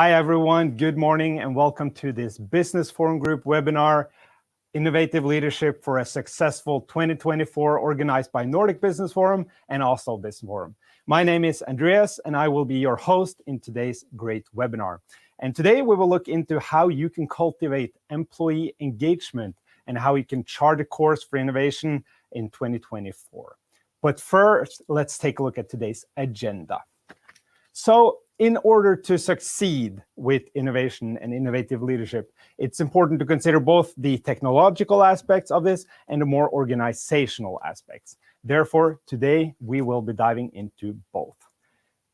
Hi, everyone. Good morning, and welcome to this Business Forum Group webinar, Innovative Leadership for a Successful 2024, organized by Nordic Business Forum and Oslo Business Forum. My name is Andreas, and I will be your host in today's great webinar. And today we will look into how you can cultivate employee engagement and how you can chart a course for innovation in 2024. But first, let's take a look at today's agenda. So, in order to succeed with innovation and innovative leadership, it's important to consider both the technological aspects of this and the more organizational aspects. Therefore, today we will be diving into both.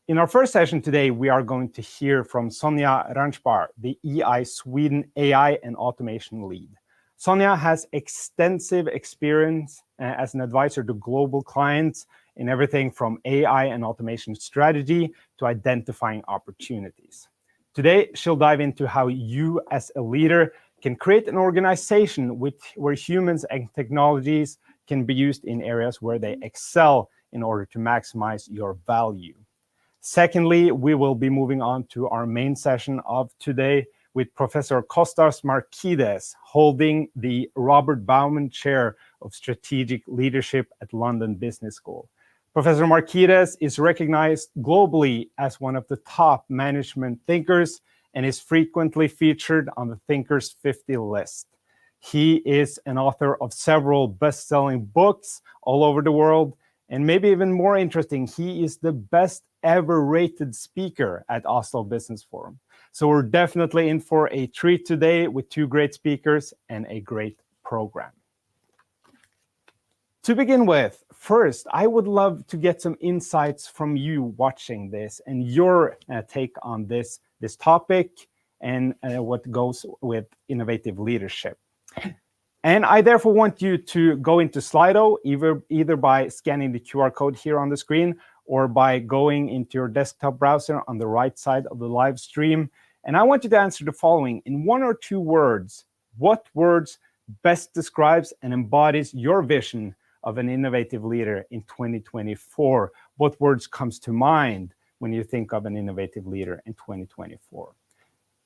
In our first session today, we are going to hear from Sonja Ranjbar, the EI Sweden AI and Automation Lead. Sonja has extensive experience as an advisor to global clients in everything from AI and automation strategy to identifying opportunities. Today, she'll dive into how you as a leader can create an organization where humans and technologies can be used in areas where they excel in order to maximize your value. Secondly, we will be moving on to our main session of today with Professor Costas Markides, holding the Robert Bauman Chair of Strategic Leadership at London Business School. Professor Markides is recognized globally as one of the top management thinkers and is frequently featured on the Thinkers 50 list. He is an author of several best-selling books all over the world, and maybe even more interesting, he is the best ever rated speaker at Oslo Business Forum. So we're definitely in for a treat today with two great speakers and a great program. To begin with, first, I would love to get some insights from you watching this and your take on this topic and what goes with innovative leadership. And I therefore want you to go into Slido, either by scanning the QR code here on the screen or by going into your desktop browser on the right side of the live stream. And I want you to answer the following in one or two words. What words best describes and embodies your vision of an innovative leader in 2024? What words comes to mind when you think of an innovative leader in 2024?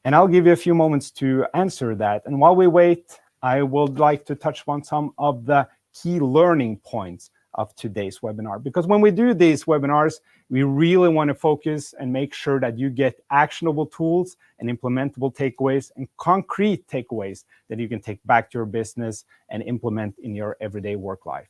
And I'll give you a few moments to answer that. And while we wait, I would like to touch on some of the key learning points of today's webinar. Because when we do these webinars, we really want to focus and make sure that you get actionable tools and implementable takeaways and concrete takeaways that you can take back to your business and implement in your everyday work life.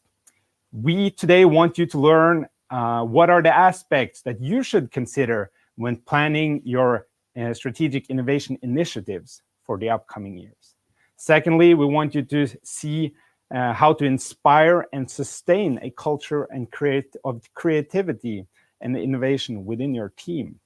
We today want you to learn what are the aspects that you should consider when planning your strategic innovation initiatives for the upcoming years. Secondly, we want you to see how to inspire and sustain a culture of creativity and innovation within your team.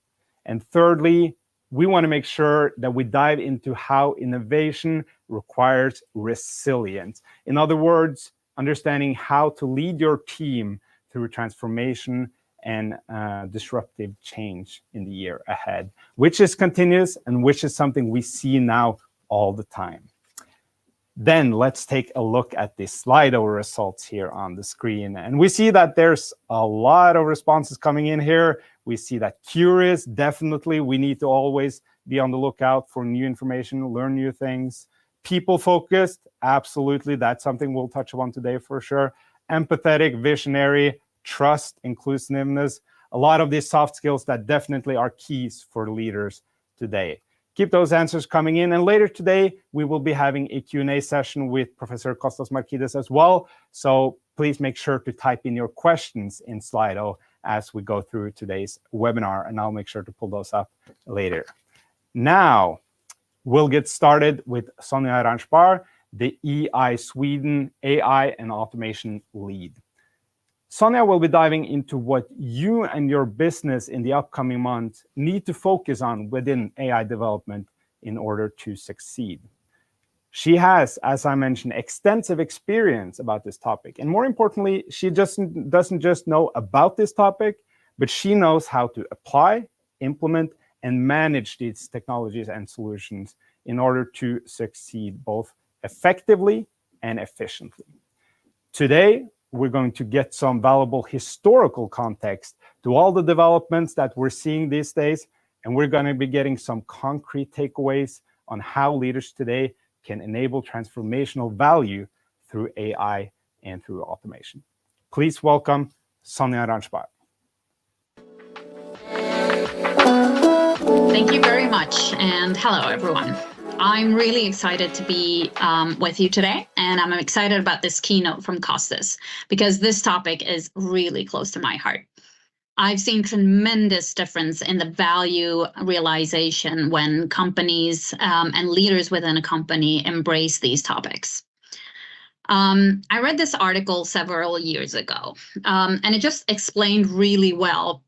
And thirdly, we want to make sure that we dive into how innovation requires resilience. In other words, understanding how to lead your team through transformation and disruptive change in the year ahead, which is continuous and which is something we see now all the time. Then let's take a look at the Slido results here on the screen. And we see that there's a lot of responses coming in here. We see that curious, definitely. We need to always be on the lookout for new information, learn new things. People-focused, absolutely. That's something we'll touch on today for sure. Empathetic, visionary, trust, inclusiveness. A lot of these soft skills that definitely are keys for leaders today. Keep those answers coming in. And later today, we will be having a Q&A session with Professor Costas Markides as well. So please make sure to type in your questions in Slido as we go through today's webinar, and I'll make sure to pull those up later. Now, we'll get started with Sonja Ranjbar, the EI Sweden AI and Automation Lead. Sonja will be diving into what you and your business in the upcoming months need to focus on within AI development in order to succeed. She has, as I mentioned, extensive experience about this topic. And more importantly, she doesn't just know about this topic, but she knows how to apply, implement, and manage these technologies and solutions in order to succeed both effectively and efficiently. Today, we're going to get some valuable historical context to all the developments that we're seeing these days, And we're going to be getting some concrete takeaways on how leaders today can enable transformational value through AI and through automation. Please welcome Sonja and Ranjbar. Thank you very much, and hello everyone. I'm really excited to be with you today, and I'm excited about this keynote from Costas because this topic is really close to my heart. I've seen tremendous difference in the value realization when companies and leaders within a company embrace these topics. I read this article several years ago, and it just explained really well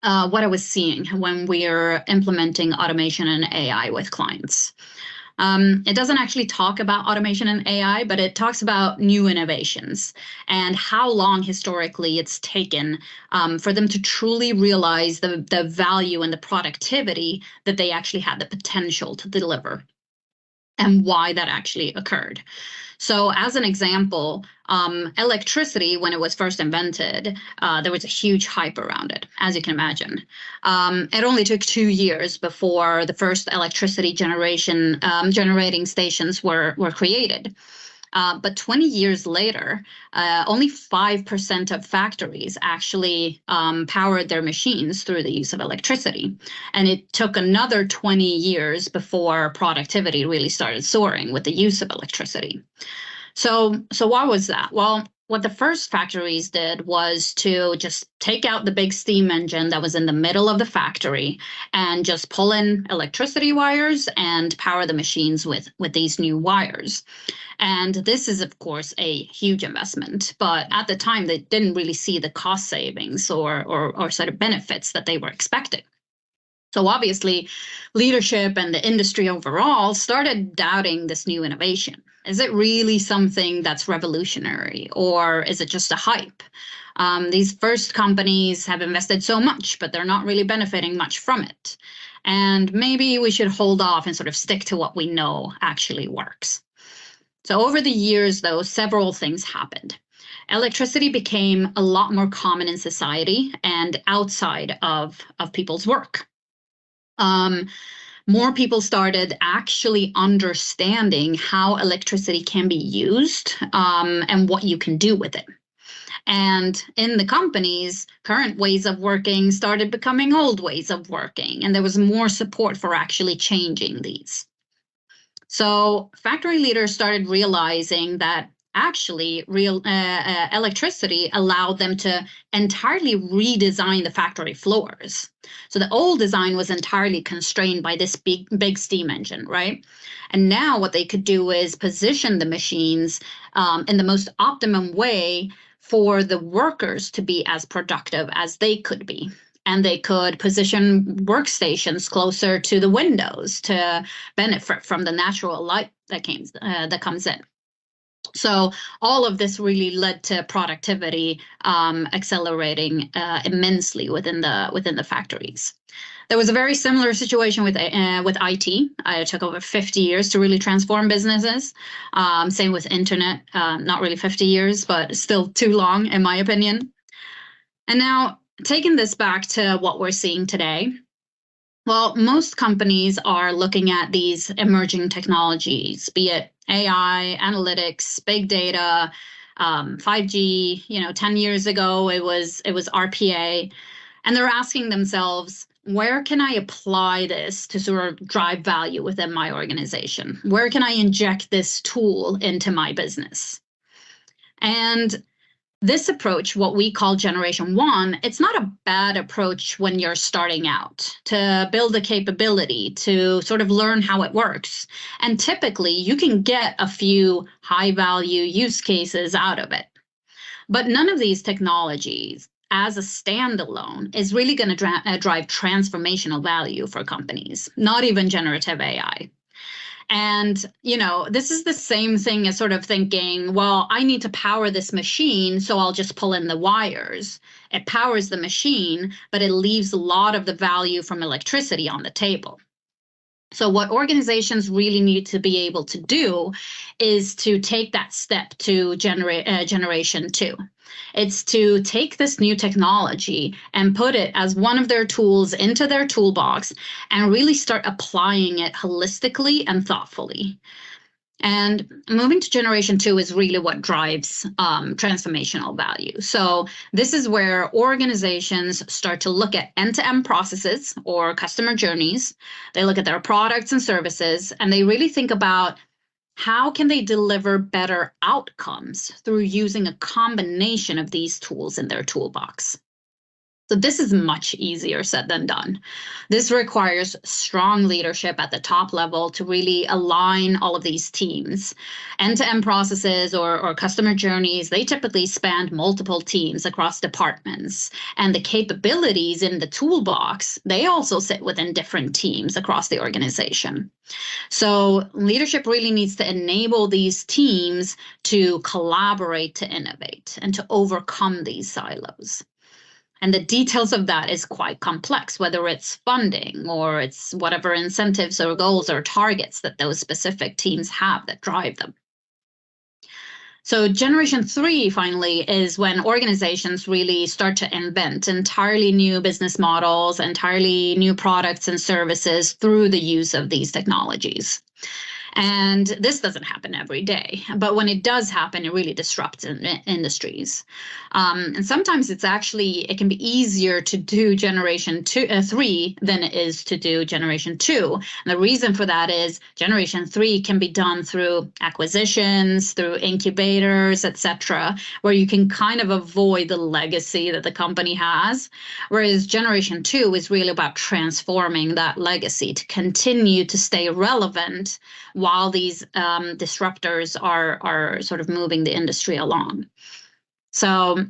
what I was seeing when we're implementing automation and AI with clients. It doesn't actually talk about automation and AI, but it talks about new innovations and how long historically it's taken for them to truly realize the value and the productivity that they actually had the potential to deliver and why that actually occurred. So as an example, electricity, when it was first invented, there was a huge hype around it, as you can imagine. It only took 2 years before the first electricity generating stations were created. But 20 years later, only 5% of factories actually powered their machines through the use of electricity. And it took another 20 years before productivity really started soaring with the use of electricity. So why was that? Well, what the first factories did was to just take out the big steam engine that was in the middle of the factory and just pull in electricity wires and power the machines with these new wires. And this is, of course, a huge investment. But at the time, they didn't really see the cost savings or sort of benefits that they were expecting. So obviously, leadership and the industry overall started doubting this new innovation. Is it really something that's revolutionary, or is it just a hype? These first companies have invested so much, but they're not really benefiting much from it. And maybe we should hold off and sort of stick to what we know actually works. So over the years, though, several things happened. Electricity became a lot more common in society and outside of people's work. More people started actually understanding how electricity can be used and what you can do with it. And in the companies, current ways of working started becoming old ways of working, and there was more support for actually changing these. So factory leaders started realizing that actually electricity allowed them to entirely redesign the factory floors. So the old design was entirely constrained by this big steam engine, right? And now what they could do is position the machines in the most optimum way for the workers to be as productive as they could be. And they could position workstations closer to the windows to benefit from the natural light that comes in. So all of this really led to productivity accelerating immensely within the factories. There was a very similar situation with IT. It took over 50 years to really transform businesses. Same with internet, not really 50 years, but still too long, in my opinion. And now, taking this back to what we're seeing today, well, most companies are looking at these emerging technologies, be it AI, analytics, big data, 5G. 10 years ago, it was RPA, and they're asking themselves, where can I apply this to sort of drive value within my organization? Where can I inject this tool into my business? And this approach, what we call Generation 1, it's not a bad approach when you're starting out to build a capability, to sort of learn how it works. And typically, you can get a few high-value use cases out of it. But none of these technologies, as a standalone, is really going to drive transformational value for companies, not even generative AI. And, this is the same thing as sort of thinking, well, I need to power this machine, so I'll just pull in the wires. It powers the machine, but it leaves a lot of the value from electricity on the table. So what organizations really need to be able to do is to take that step to generation 2. It's to take this new technology and put it as one of their tools into their toolbox and really start applying it holistically and thoughtfully. And moving to generation 2 is really what drives transformational value. So this is where organizations start to look at end-to-end processes or customer journeys. They look at their products and services, and they really think about how can they deliver better outcomes through using a combination of these tools in their toolbox. So this is much easier said than done. This requires strong leadership at the top level to really align all of these teams. End-to-end processes or customer journeys, they typically span multiple teams across departments. And the capabilities in the toolbox, they also sit within different teams across the organization. So leadership really needs to enable these teams to collaborate, to innovate, and to overcome these silos. And the details of that is quite complex, whether it's funding or it's whatever incentives or goals or targets that those specific teams have that drive them. So generation 3, finally, is when organizations really start to invent entirely new business models, entirely new products and services through the use of these technologies. And this doesn't happen every day, but when it does happen, it really disrupts industries. And sometimes it can be easier to do generation 3 than it is to do generation 2. And the reason for that is generation 3 can be done through acquisitions, through incubators, etc., where you can kind of avoid the legacy that the company has. Whereas generation 2 is really about transforming that legacy to continue to stay relevant while these disruptors are sort of moving the industry along. So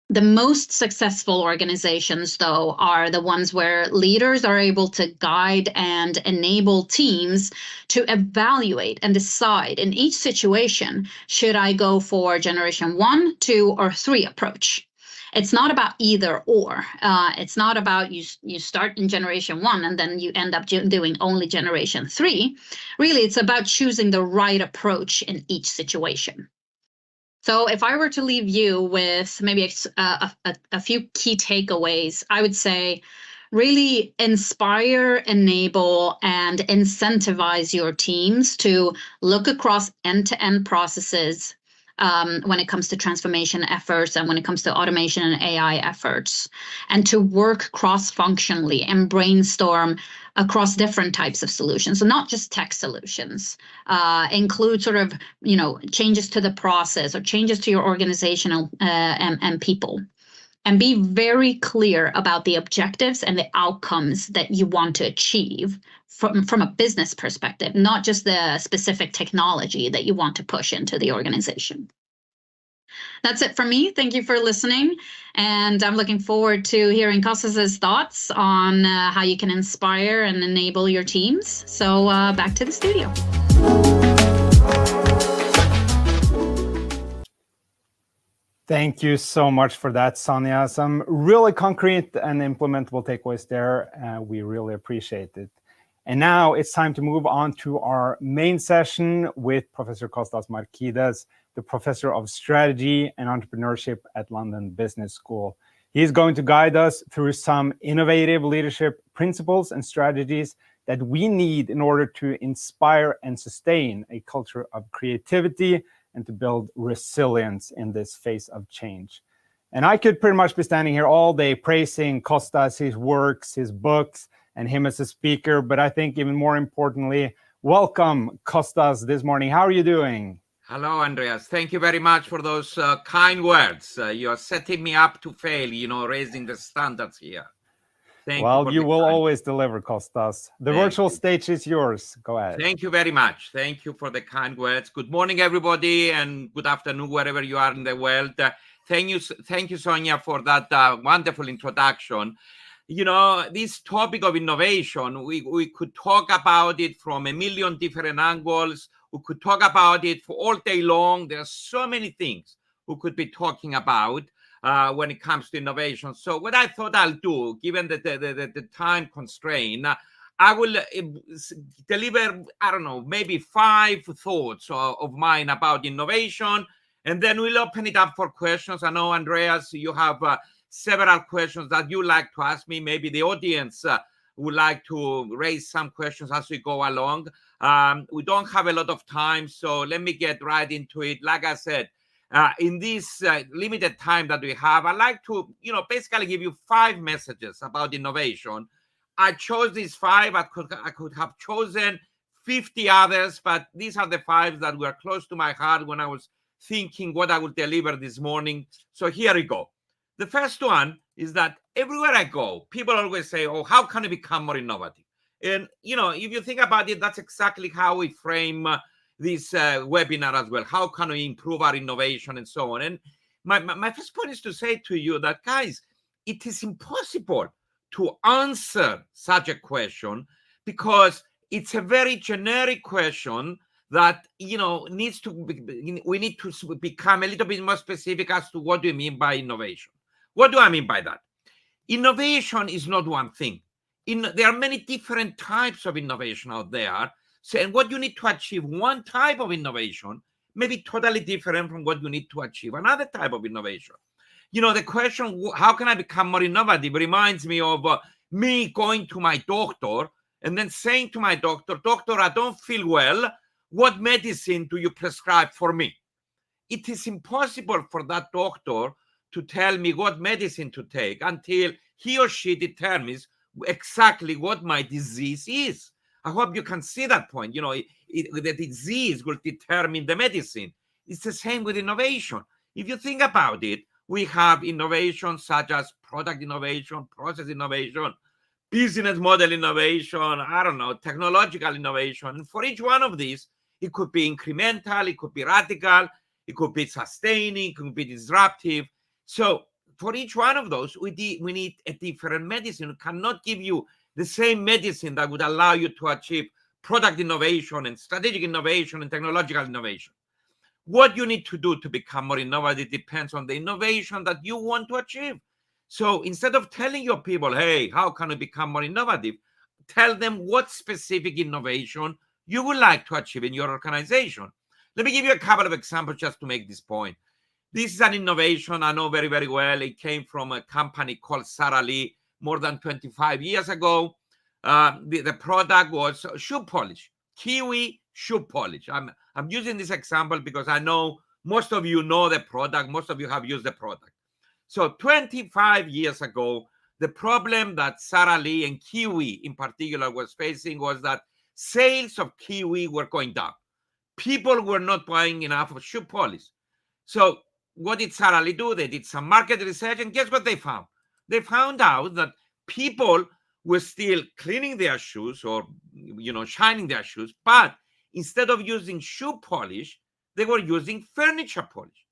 the most successful organizations, though, are the ones where leaders are able to guide and enable teams to evaluate and decide in each situation, should I go for generation 1, 2, or 3 approach? It's not about either or. It's not about you start in generation 1 and then you end up doing only generation 3. Really, it's about choosing the right approach in each situation. So if I were to leave you with maybe a few key takeaways, I would say really inspire, enable, and incentivize your teams to look across end-to-end processes when it comes to transformation efforts and when it comes to automation and AI efforts, and to work cross-functionally and brainstorm across different types of solutions, so not just tech solutions. Include sort of, changes to the process or changes to your organizational and people. And be very clear about the objectives and the outcomes that you want to achieve from a business perspective, not just the specific technology that you want to push into the organization. That's it from me. Thank you for listening. And I'm looking forward to hearing Costas's thoughts on how you can inspire and enable your teams. So back to the studio. Thank you so much for that, Sonja. Some really concrete and implementable takeaways there. We really appreciate it. And now it's time to move on to our main session with Professor Costas Markides, the Professor of Strategy and Entrepreneurship at London Business School. He's going to guide us through some innovative leadership principles and strategies that we need in order to inspire and sustain a culture of creativity and to build resilience in this phase of change. And I could pretty much be standing here all day praising Costas, his works, his books, and him as a speaker. But I think even more importantly, welcome, Costas, this morning. How are you doing? Hello, Andreas. Thank you very much for those kind words. You are setting me up to fail, raising the standards here. Well, you will always deliver, Costas. The virtual stage is yours. Go ahead. Thank you very much. Thank you for the kind words. Good morning, everybody, and good afternoon, wherever you are in the world. Thank you, Sonja, for that wonderful introduction. This topic of innovation, we could talk about it from a million different angles. We could talk about it for all day long. There are so many things we could be talking about when it comes to innovation. So what I thought I'll do, given the time constraint, I will deliver, I don't know, maybe 5 thoughts of mine about innovation, and then we'll open it up for questions. I know, Andreas, you have several questions that you like to ask me. Maybe the audience would like to raise some questions as we go along. We don't have a lot of time, so let me get right into it. Like I said, in this limited time that we have, I'd like to, basically give you 5 messages about innovation. I chose these 5. I could have chosen 50 others, but these are the 5 that were close to my heart when I was thinking what I would deliver this morning. So here we go. The first one is that everywhere I go, people always say, oh, how can I become more innovative? And, if you think about it, that's exactly how we frame this webinar as well. How can we improve our innovation and so on? And my first point is to say to you that, guys, it is impossible to answer such a question because it's a very generic question that, we need to become a little bit more specific as to what do you mean by innovation. What do I mean by that? Innovation is not one thing. There are many different types of innovation out there. So, and what you need to achieve one type of innovation may be totally different from what you need to achieve another type of innovation. The question, how can I become more innovative, reminds me of me going to my doctor and then saying to my doctor, I don't feel well. What medicine do you prescribe for me? It is impossible for that doctor to tell me what medicine to take until he or she determines exactly what my disease is. I hope you can see that point. The disease will determine the medicine. It's the same with innovation. If you think about it, we have innovation such as product innovation, process innovation, business model innovation, I don't know, technological innovation. And for each one of these, it could be incremental, it could be radical, it could be sustaining, it could be disruptive. So for each one of those, we need a different medicine. We cannot give you the same medicine that would allow you to achieve product innovation and strategic innovation and technological innovation. What you need to do to become more innovative depends on the innovation that you want to achieve. So instead of telling your people, hey, how can we become more innovative? Tell them what specific innovation you would like to achieve in your organization. Let me give you a couple of examples just to make this point. This is an innovation I know very, very well. It came from a company called Sara Lee more than 25 years ago. The product was shoe polish, kiwi shoe polish. I'm using this example because I know most of you know the product. Most of you have used the product. So 25 years ago, the problem that Sara Lee and kiwi in particular was facing was that sales of kiwi were going down. People were not buying enough of shoe polish. So what did Sara Lee do? They did some market research, and guess what they found? They found out that people were still cleaning their shoes or, shining their shoes, but instead of using shoe polish, they were using furniture polish,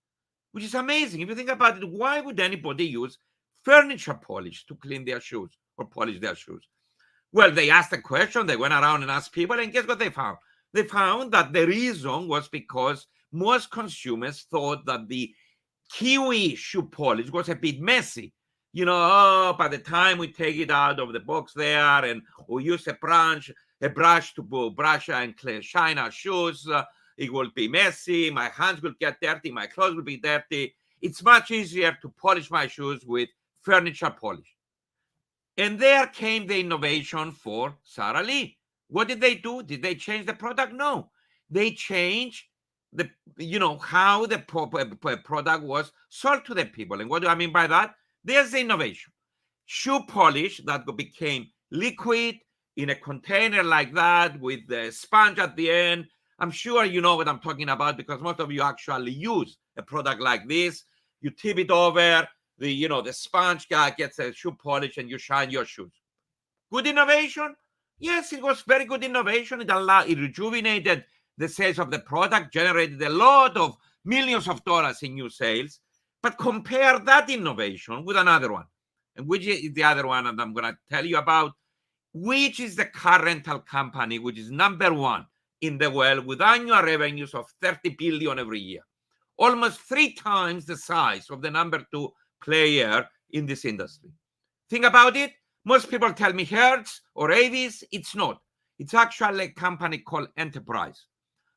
which is amazing. If you think about it, why would anybody use furniture polish to clean their shoes or polish their shoes? Well, they asked a question, they went around and asked people, and guess what they found? They found that the reason was because most consumers thought that the kiwi shoe polish was a bit messy. By the time we take it out of the box there and we use a brush to brush and shine our shoes, it will be messy. My hands will get dirty. My clothes will be dirty. It's much easier to polish my shoes with furniture polish. And there came the innovation for Sara Lee. What did they do? Did they change the product? No. They changed how the product was sold to the people. And what do I mean by that? There's the innovation. Shoe polish that became liquid in a container like that with the sponge at the end. I'm sure you know what I'm talking about because most of you actually use a product like this. You tip it over, the sponge guy gets a shoe polish and you shine your shoes. Good innovation? Yes, it was very good innovation. It rejuvenated the sales of the product, generated a lot of millions of dollars in new sales. But compare that innovation with another one. And which is the other one that I'm going to tell you about, which is the car rental company, which is number 1 in the world with annual revenues of 30 billion every year. Almost 3 times the size of the number 2 player in this industry. Think about it. Most people tell me Hertz or Avis. It's not. It's actually a company called Enterprise.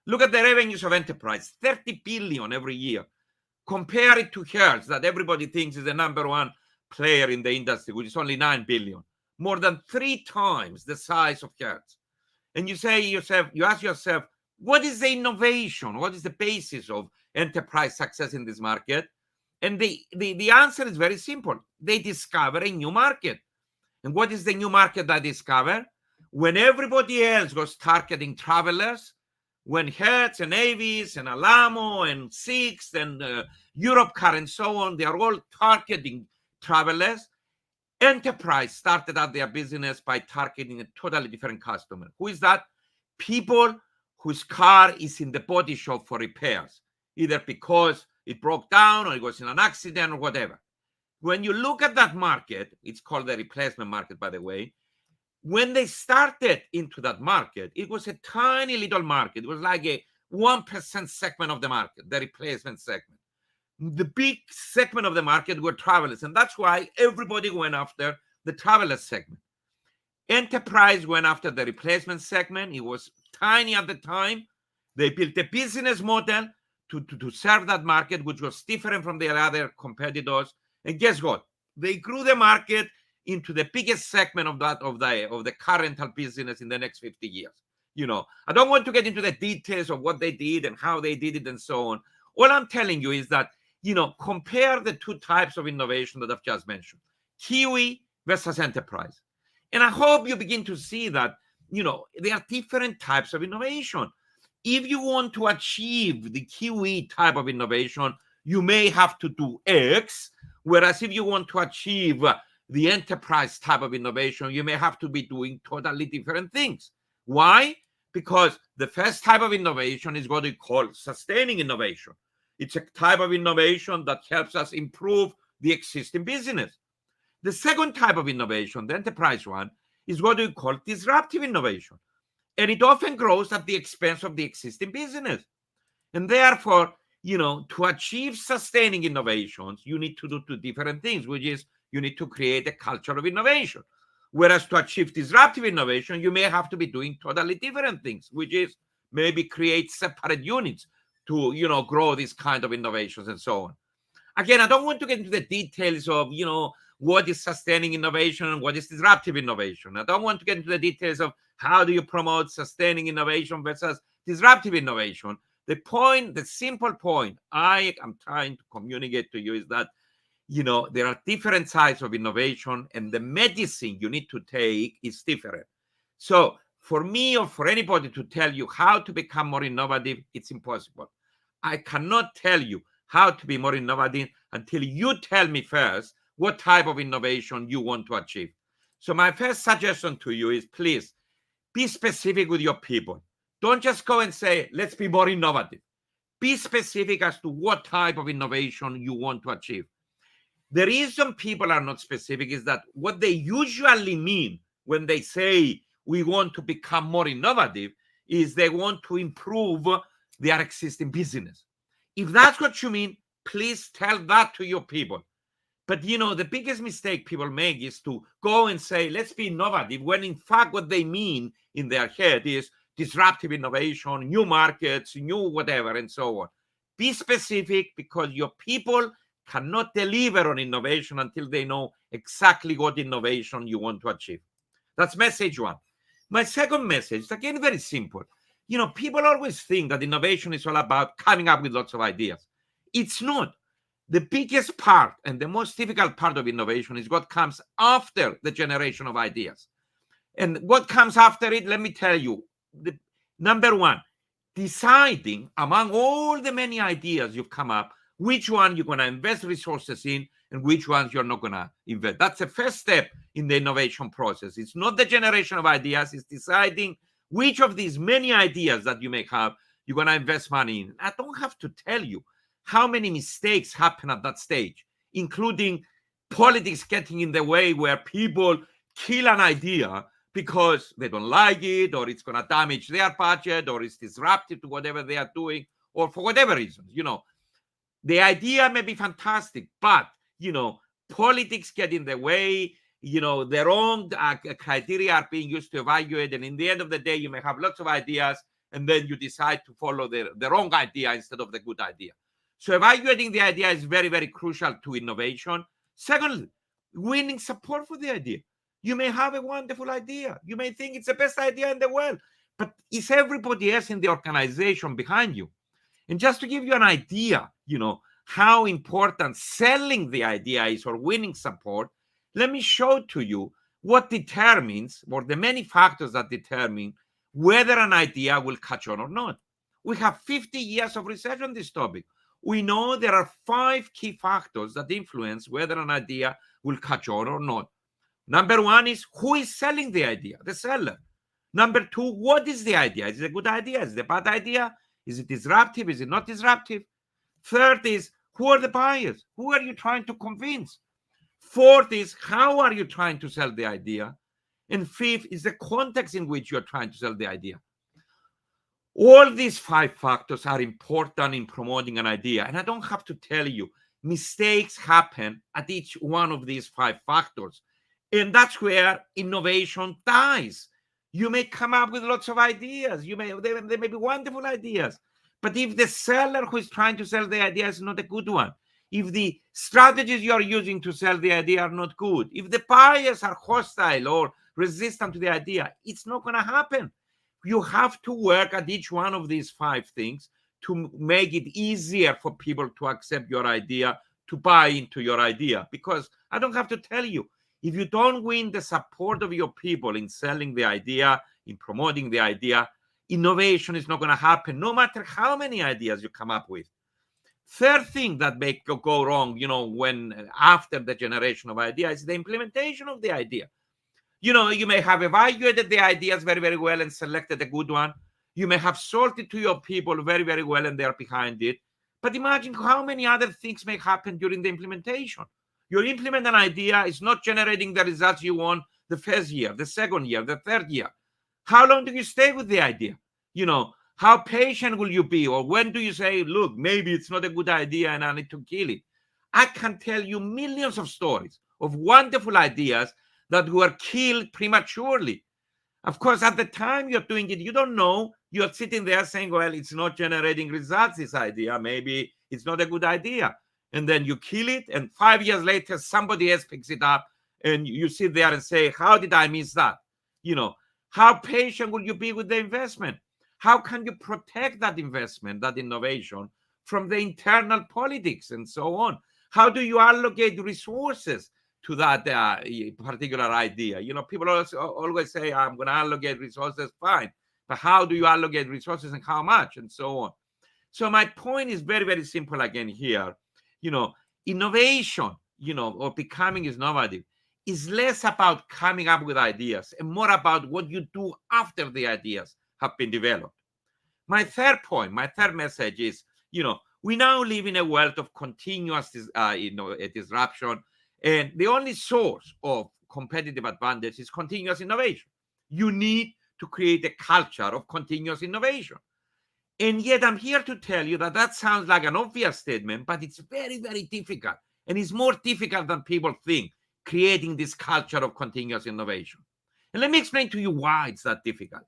Look at the revenues of Enterprise, 30 billion every year. Compare it to Hertz, that everybody thinks is the number one player in the industry, which is only 9 billion. More than 3 times the size of Hertz. And you ask yourself, what is the innovation? What is the basis of enterprise success in this market? And the answer is very simple. They discover a new market. And what is the new market they discover? When everybody else was targeting travelers, when Hertz and Avis and Alamo and Sixt and Europcar and so on, they are all targeting travelers. Enterprise started out their business by targeting a totally different customer. Who is that? People whose car is in the body shop for repairs, either because it broke down or it was in an accident or whatever. When you look at that market, it's called the replacement market, by the way. When they started into that market, it was a tiny little market. It was like a 1% segment of the market, the replacement segment. The big segment of the market were travelers, and that's why everybody went after the traveler segment. Enterprise went after the replacement segment. It was tiny at the time. They built a business model to serve that market, which was different from their other competitors. And guess what? They grew the market into the biggest segment of the car rental business in the next 50 years. I don't want to get into the details of what they did and how they did it and so on. All I'm telling you is that, compare the 2 types of innovation that I've just mentioned, Kiwi versus enterprise. And I hope you begin to see that, there are different types of innovation. If you want to achieve the Kiwi type of innovation, you may have to do X, whereas if you want to achieve the enterprise type of innovation, you may have to be doing totally different things. Why? Because the first type of innovation is what we call sustaining innovation. It's a type of innovation that helps us improve the existing business. The second type of innovation, the enterprise one, is what we call disruptive innovation. And it often grows at the expense of the existing business. And therefore, to achieve sustaining innovations, you need to do 2 different things, which is you need to create a culture of innovation. Whereas to achieve disruptive innovation, you may have to be doing totally different things, which is maybe create separate units to, grow these kind of innovations and so on. Again, I don't want to get into the details of, what is sustaining innovation and what is disruptive innovation. I don't want to get into the details of how do you promote sustaining innovation versus disruptive innovation. The simple point I am trying to communicate to you is that, there are different sides of innovation and the medicine you need to take is different. So for me or for anybody to tell you how to become more innovative, it's impossible. I cannot tell you how to be more innovative until you tell me first what type of innovation you want to achieve. So my first suggestion to you is, please be specific with your people. Don't just go and say, let's be more innovative. Be specific as to what type of innovation you want to achieve. The reason people are not specific is that what they usually mean when they say we want to become more innovative is they want to improve their existing business. If that's what you mean, please tell that to your people. But, the biggest mistake people make is to go and say, let's be innovative, when in fact what they mean in their head is disruptive innovation, new markets, new whatever, and so on. Be specific, because your people cannot deliver on innovation until they know exactly what innovation you want to achieve. That's message 1. My second message is, again, very simple. People always think that innovation is all about coming up with lots of ideas. It's not. The biggest part and the most difficult part of innovation is what comes after the generation of ideas. And what comes after it, let me tell you. Number 1, deciding among all the many ideas you've come up, which one you're going to invest resources in and which ones you're not going to invest. That's the first step in the innovation process. It's not the generation of ideas. It's deciding which of these many ideas that you may have you're going to invest money in. I don't have to tell you how many mistakes happen at that stage, including politics getting in the way, where people kill an idea because they don't like it, or it's going to damage their budget, or it's disruptive to whatever they are doing, or for whatever reason. The idea may be fantastic, but, politics get in the way, the wrong criteria are being used to evaluate, and in the end of the day, you may have lots of ideas, and then you decide to follow the wrong idea instead of the good idea. So evaluating the idea is very, very crucial to innovation. Secondly, winning support for the idea. You may have a wonderful idea. You may think it's the best idea in the world, but is everybody else in the organization behind you? And just to give you an idea, how important selling the idea is or winning support, let me show to you what determines, or the many factors that determine whether an idea will catch on or not. We have 50 years of research on this topic. We know there are 5 key factors that influence whether an idea will catch on or not. Number 1 is who is selling the idea, the seller. Number 2, what is the idea? Is it a good idea? Is it a bad idea? Is it disruptive? Is it not disruptive? Third is, who are the buyers? Who are you trying to convince? Fourth is, how are you trying to sell the idea? And fifth is the context in which you're trying to sell the idea. All these 5 factors are important in promoting an idea. And I don't have to tell you, mistakes happen at each one of these 5 factors. And that's where innovation dies. You may come up with lots of ideas. They may be wonderful ideas. But if the seller who is trying to sell the idea is not a good one, if the strategies you are using to sell the idea are not good, if the buyers are hostile or resistant to the idea, it's not going to happen. You have to work at each one of these 5 things to make it easier for people to accept your idea, to buy into your idea. Because I don't have to tell you, if you don't win the support of your people in selling the idea, in promoting the idea, innovation is not going to happen, no matter how many ideas you come up with. Third thing that may go wrong, when after the generation of ideas, is the implementation of the idea. You may have evaluated the ideas very, very well and selected a good one. You may have sold it to your people very, very well and they're behind it. But imagine how many other things may happen during the implementation. You implement an idea, it's not generating the results you want the first year, the second year, the third year. How long do you stay with the idea? How patient will you be? Or when do you say, look, maybe it's not a good idea and I need to kill it? I can tell you millions of stories of wonderful ideas that were killed prematurely. Of course, at the time you're doing it, you don't know. You're sitting there saying, well, it's not generating results, this idea. Maybe it's not a good idea. And then you kill it. And 5 years later, somebody else picks it up. And you sit there and say, how did I miss that? How patient will you be with the investment? How can you protect that investment, that innovation, from the internal politics and so on? How do you allocate resources to that particular idea? People always say, I'm going to allocate resources, fine. But how do you allocate resources and how much and so on? So my point is very, very simple again here. Innovation, or becoming innovative is less about coming up with ideas and more about what you do after the ideas have been developed. My third point, my third message is, we now live in a world of continuous disruption, and the only source of competitive advantage is continuous innovation. You need to create a culture of continuous innovation. And yet I'm here to tell you that sounds like an obvious statement, but it's very, very difficult. And it's more difficult than people think, creating this culture of continuous innovation. And let me explain to you why it's that difficult.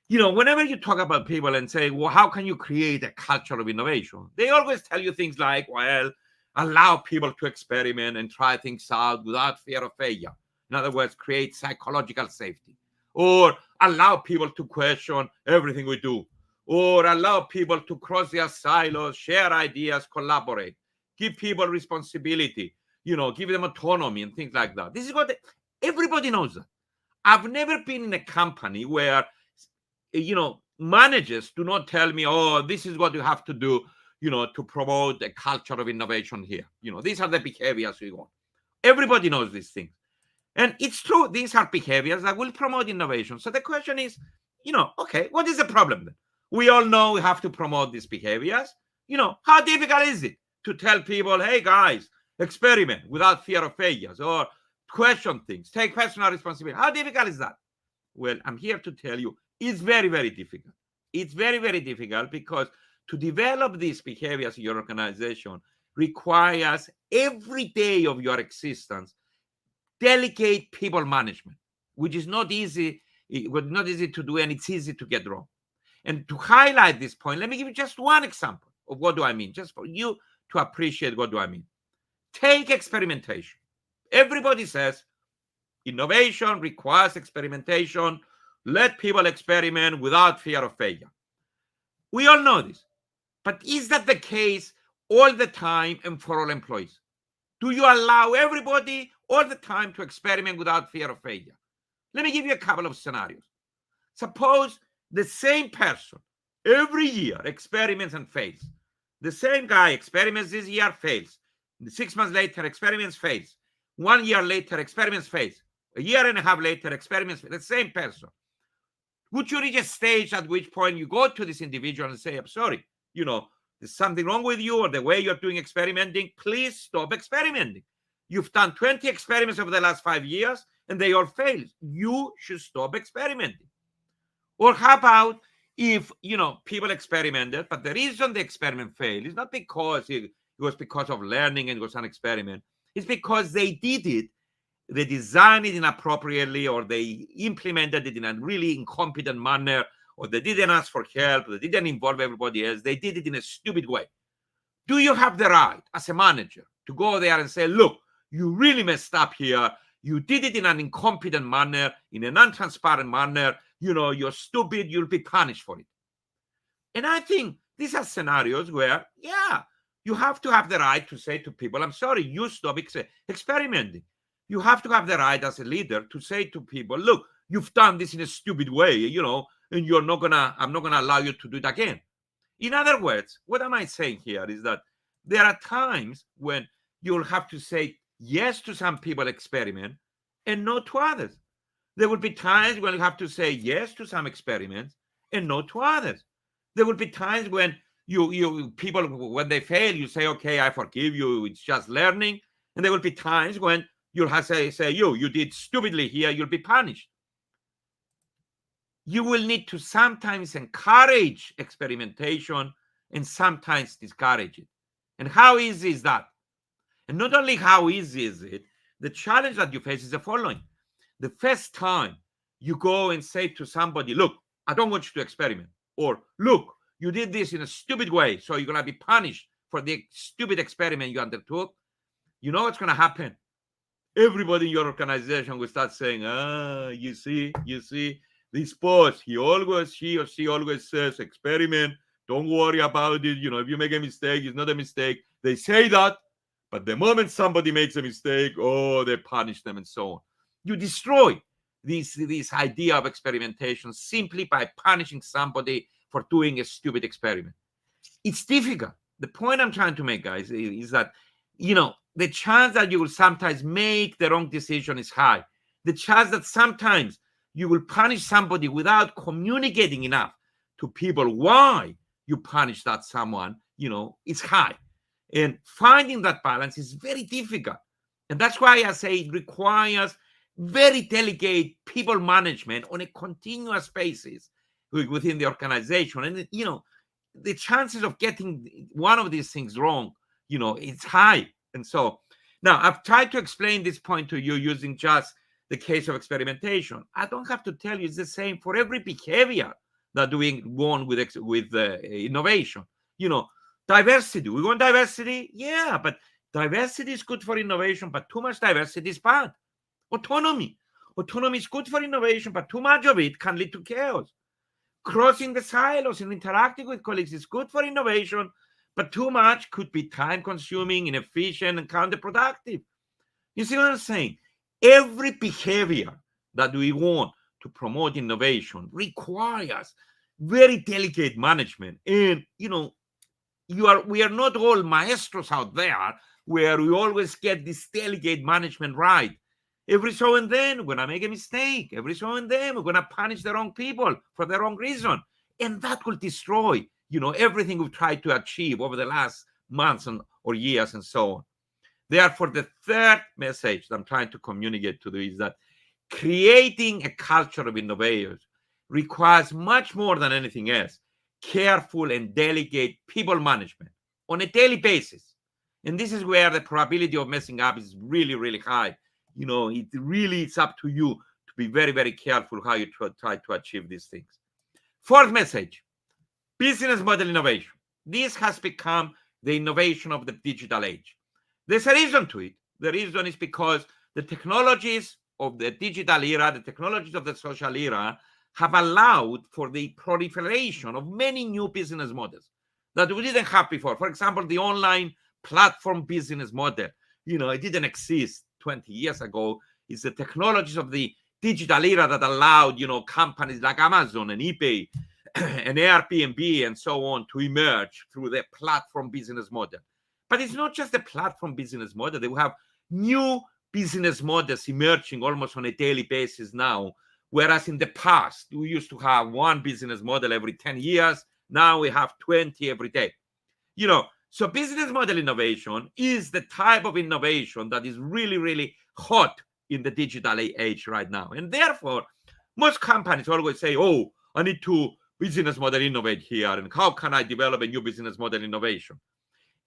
Whenever you talk about people and say, well, how can you create a culture of innovation? They always tell you things like, well, allow people to experiment and try things out without fear of failure. In other words, create psychological safety. Or allow people to question everything we do. Or allow people to cross their silos, share ideas, collaborate. Give people responsibility, give them autonomy and things like that. This is what everybody knows that. I've never been in a company where, managers do not tell me, oh, this is what you have to do, to promote a culture of innovation here. These are the behaviors we want. Everybody knows these things. And it's true, these are behaviors that will promote innovation. So the question is, okay, what is the problem then? We all know we have to promote these behaviors. How difficult is it to tell people, hey, guys, experiment without fear of failures, or question things, take personal responsibility? How difficult is that? Well, I'm here to tell you it's very, very difficult. It's very, very difficult because to develop these behaviors in your organization requires every day of your existence delegate people management, which is not easy. It was not easy to do, and it's easy to get wrong. And to highlight this point, let me give you just one example of what do I mean, just for you to appreciate what do I mean. Take experimentation. Everybody says innovation requires experimentation. Let people experiment without fear of failure. We all know this. But is that the case all the time and for all employees? Do you allow everybody all the time to experiment without fear of failure? Let me give you a couple of scenarios. Suppose the same person every year experiments and fails. The same guy experiments this year, fails. 6 months later, experiments, fails. 1 year later, experiments, fails. A year and a half later, experiments, the same person. Would you reach a stage at which point you go to this individual and say, I'm sorry, there's something wrong with you or the way you're doing experimenting, please stop experimenting. You've done 20 experiments over the last 5 years and they all failed. You should stop experimenting. Or how about if, people experimented, but the reason the experiment failed is not because it was because of learning and it was an experiment. It's because they did it, they designed it inappropriately, or they implemented it in a really incompetent manner, or they didn't ask for help, or they didn't involve everybody else. They did it in a stupid way. Do you have the right as a manager to go there and say, look, you really messed up here. You did it in an incompetent manner, in a non-transparent manner. You're stupid. You'll be punished for it. And I think these are scenarios where, you have to have the right to say to people, I'm sorry, you stop experimenting. You have to have the right as a leader to say to people, look, you've done this in a stupid way, and I'm not gonna allow you to do it again. In other words, what am I saying here is that there are times when you'll have to say yes to some people experiment and no to others. There will be times when you have to say yes to some experiments and no to others. There will be times when people, when they fail, you say, okay, I forgive you, it's just learning. And there will be times when you'll have to say, you did stupidly here, you'll be punished. You will need to sometimes encourage experimentation and sometimes discourage it. And how easy is that? And not only how easy is it, the challenge that you face is the following. The first time you go and say to somebody, look, I don't want you to experiment. Or, look, you did this in a stupid way, so you're going to be punished for the stupid experiment you undertook. You know what's going to happen? Everybody in your organization will start saying, you see, this boss, he or she always says, experiment, don't worry about it. If you make a mistake, it's not a mistake. They say that, but the moment somebody makes a mistake, they punish them and so on. You destroy this idea of experimentation simply by punishing somebody for doing a stupid experiment. It's difficult. The point I'm trying to make, guys, is that, the chance that you will sometimes make the wrong decision is high. The chance that sometimes you will punish somebody without communicating enough to people why you punish that someone, is high. And finding that balance is very difficult. And that's why I say it requires very delicate people management on a continuous basis within the organization. And, the chances of getting one of these things wrong, it's high. And so now I've tried to explain this point to you using just the case of experimentation. I don't have to tell you it's the same for every behavior that we want with innovation. Diversity. We want diversity, but diversity is good for innovation, but too much diversity is bad. Autonomy is good for innovation, but too much of it can lead to chaos. Crossing the silos and interacting with colleagues is good for innovation, but too much could be time-consuming, inefficient, and counterproductive. You see what I'm saying? Every behavior that we want to promote innovation requires very delicate management. And, we are not all maestros out there where we always get this delicate management right. Every so and then, we're going to make a mistake. Every so and then, we're going to punish the wrong people for the wrong reason. And that will destroy, everything we've tried to achieve over the last months or years and so on. Therefore, the third message that I'm trying to communicate to you is that creating a culture of innovators requires much more than anything else, careful and delicate people management on a daily basis. And this is where the probability of messing up is really, really high. it really is up to you to be very, very careful how you try to achieve these things. Fourth message, business model innovation. This has become the innovation of the digital age. There's a reason to it. The reason is because the technologies of the digital era, the technologies of the social era, have allowed for the proliferation of many new business models that we didn't have before. For example, the online platform business model, it didn't exist 20 years ago. It's the technologies of the digital era that allowed, companies like Amazon and eBay and Airbnb and so on to emerge through the platform business model. But it's not just the platform business model. They will have new business models emerging almost on a daily basis now, whereas in the past, we used to have one business model every 10 years. Now we have 20 every day. So business model innovation is the type of innovation that is really, really hot in the digital age right now. And therefore, most companies always say, oh, I need to business model innovate here. And how can I develop a new business model innovation?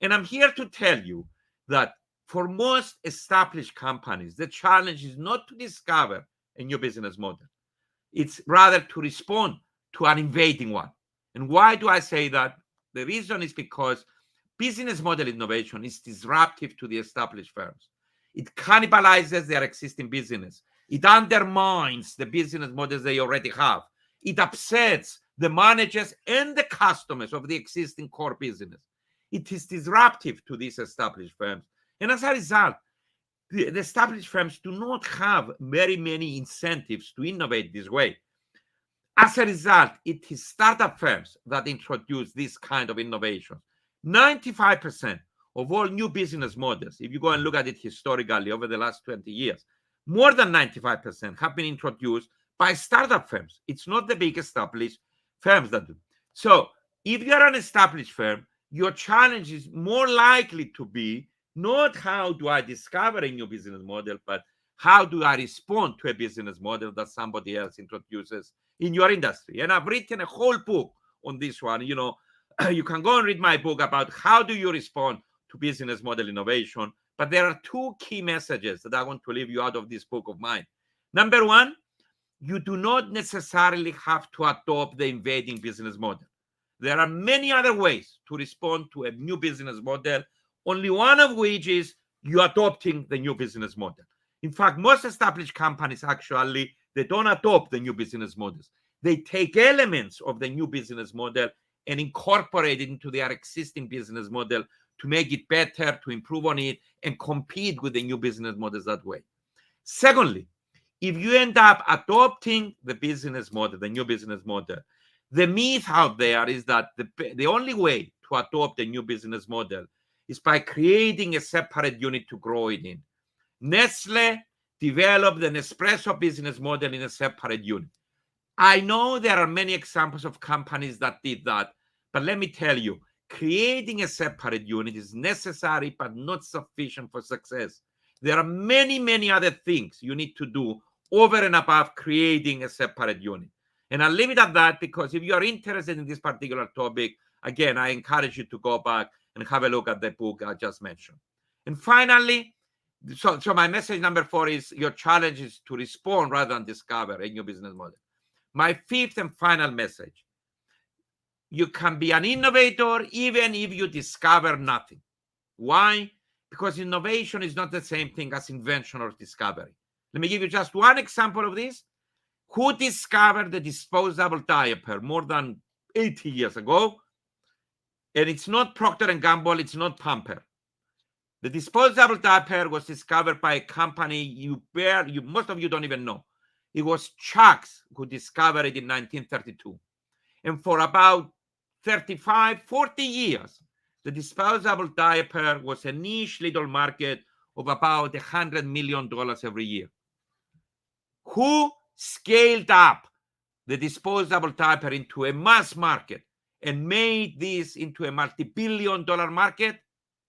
And I'm here to tell you that for most established companies, the challenge is not to discover a new business model. It's rather to respond to an invading one. And why do I say that? The reason is because business model innovation is disruptive to the established firms. It cannibalizes their existing business. It undermines the business models they already have. It upsets the managers and the customers of the existing core business. It is disruptive to these established firms. And as a result, the established firms do not have very many incentives to innovate this way. As a result, it is startup firms that introduce this kind of innovation. 95% of all new business models, if you go and look at it historically over the last 20 years, more than 95% have been introduced by startup firms. It's not the big established firms that do. So if you're an established firm, your challenge is more likely to be not how do I discover a new business model, but how do I respond to a business model that somebody else introduces in your industry. And I've written a whole book on this one. You can go and read my book about how do you respond to business model innovation. But there are two key messages that I want to leave you out of this book of mine. Number one, you do not necessarily have to adopt the invading business model. There are many other ways to respond to a new business model, only one of which is you adopting the new business model. In fact, most established companies actually, they don't adopt the new business models. They take elements of the new business model and incorporate it into their existing business model to make it better, to improve on it, and compete with the new business models that way. Secondly, if you end up adopting the business model, the new business model, the myth out there is that the only way to adopt a new business model is by creating a separate unit to grow it in. Nestle developed an espresso business model in a separate unit. I know there are many examples of companies that did that, but let me tell you, creating a separate unit is necessary but not sufficient for success. There are many, many other things you need to do over and above creating a separate unit. And I'll leave it at that, because if you are interested in this particular topic, again, I encourage you to go back and have a look at the book I just mentioned. And finally, so my message number 4 is your challenge is to respond rather than discover a new business model. My fifth and final message, you can be an innovator even if you discover nothing. Why? Because innovation is not the same thing as invention or discovery. Let me give you just one example of this. Who discovered the disposable diaper more than 80 years ago? And it's not Procter & Gamble, it's not Pamper. The disposable diaper was discovered by a company most of you don't even know. It was Chucks who discovered it in 1932. And for about 35, 40 years, the disposable diaper was a niche little market of about $100 million every year. Who scaled up the disposable diaper into a mass market and made this into a multi-billion-dollar market?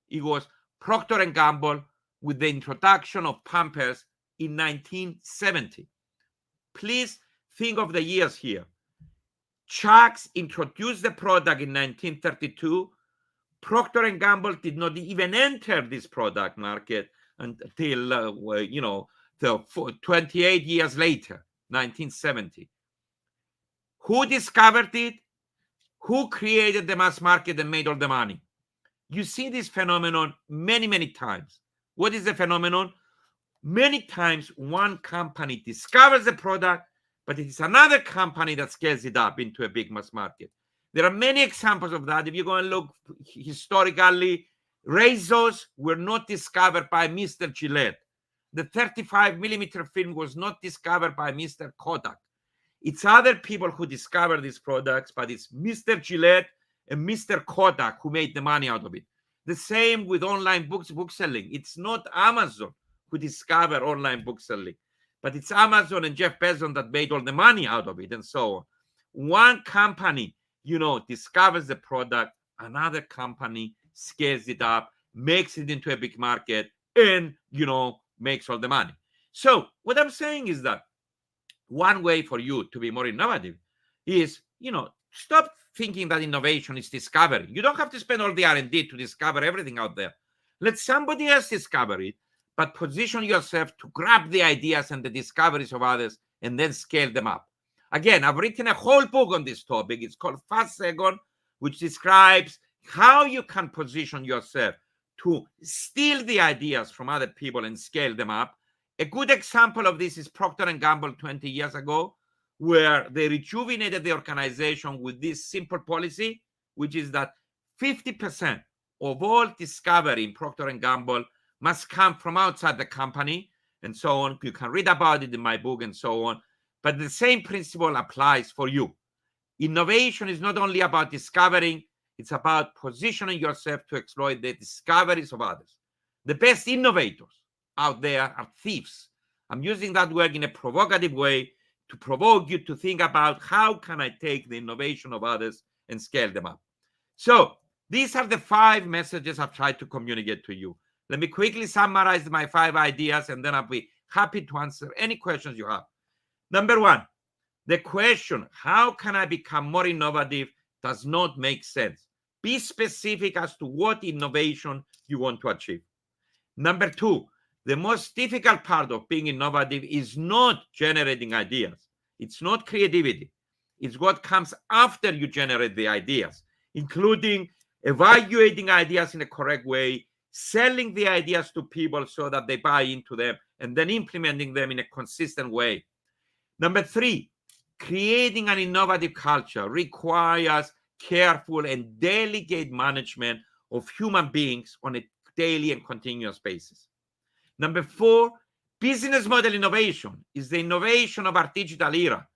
It was Procter & Gamble with the introduction of Pampers in 1970. Please think of the years here. Chucks introduced the product in 1932. Procter & Gamble did not even enter this product market until, So 28 years later, 1970. Who discovered it? Who created the mass market and made all the money? You see this phenomenon many, many times. What is the phenomenon? Many times one company discovers a product, but it is another company that scales it up into a big mass market. There are many examples of that. If you go and look historically, razors were not discovered by Mr. Gillette. The 35mm film was not discovered by Mr. Kodak. It's other people who discover these products, but it's Mr. Gillette and Mr. Kodak who made the money out of it. The same with online book selling. It's not Amazon who discovered online book selling, but it's Amazon and Jeff Bezos that made all the money out of it, and so on. One company, discovers the product, another company scales it up, makes it into a big market, and, makes all the money. So what I'm saying is that one way for you to be more innovative is, stop thinking that innovation is discovery. You don't have to spend all the R&D to discover everything out there. Let somebody else discover it, but position yourself to grab the ideas and the discoveries of others and then scale them up. Again, I've written a whole book on this topic. It's called Fast Second, which describes how you can position yourself to steal the ideas from other people and scale them up. A good example of this is Procter & Gamble 20 years ago, where they rejuvenated the organization with this simple policy, which is that 50% of all discovery in Procter & Gamble must come from outside the company, and so on. You can read about it in my book and so on. But the same principle applies for you. Innovation is not only about discovering, it's about positioning yourself to exploit the discoveries of others. The best innovators out there are thieves. I'm using that word in a provocative way to provoke you to think about how can I take the innovation of others and scale them up. So these are the 5 messages I've tried to communicate to you. Let me quickly summarize my 5 ideas, and then I'll be happy to answer any questions you have. Number 1, the question, how can I become more innovative, does not make sense. Be specific as to what innovation you want to achieve. Number 2, the most difficult part of being innovative is not generating ideas. It's not creativity. It's what comes after you generate the ideas, including evaluating ideas in a correct way, selling the ideas to people so that they buy into them, and then implementing them in a consistent way. Number 3, creating an innovative culture requires careful and delicate management of human beings on a daily and continuous basis. Number 4, business model innovation is the innovation of our digital era.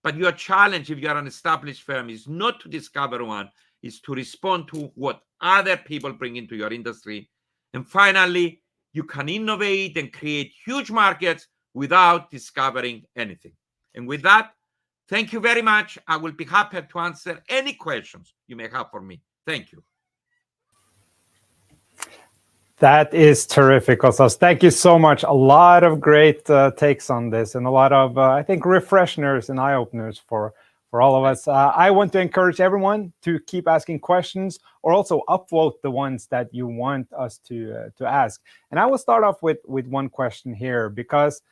But your challenge, if you are an established firm, is not to discover one, is to respond to what other people bring into your industry. And finally, you can innovate and create huge markets without discovering anything. And with that, thank you very much. I will be happy to answer any questions you may have for me. Thank you. That is terrific, Costas. Thank you so much. A lot of great takes on this, and a lot of, I think, refreshers and eye-openers for all of us. I want to encourage everyone to keep asking questions, or also upvote the ones that you want us to ask. And I will start off with one question here, because